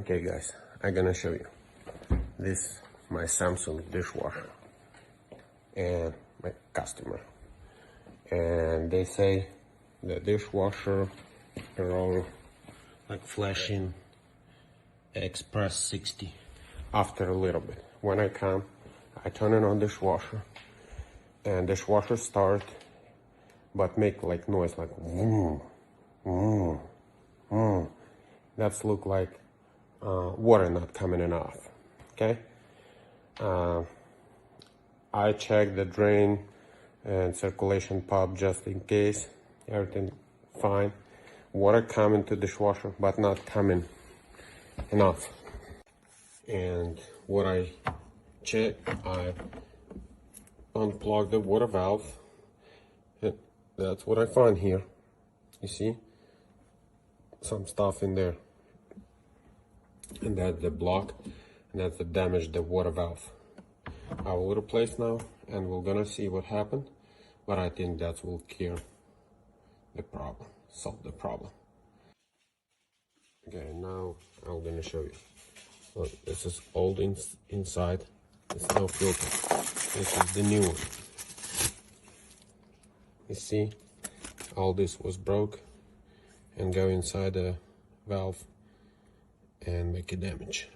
Okay guys, I'm gonna show you this my Samsung dishwasher and my customer, and they say the dishwasher are all like flashing express 60 after a little bit. When I come, I turn it on dishwasher and dishwasher start but make like noise like vroom, vroom, vroom. That's look like water not coming in off. Okay, I check the drain and circulation pump just in case. Everything fine. Water coming to dishwasher but not coming enough. And what I check, I unplug the water valve. And that's what I find here. You see some stuff in there, and that's the block, and that's the damage the water valve. I will replace now, and we're gonna see what happened, but I think that will cure the problem, solve the problem. Okay, now I'm gonna show you. Look, this is old inside. There's no filter. This is the new one. You see, all this was broke and go inside the valve and make a damage.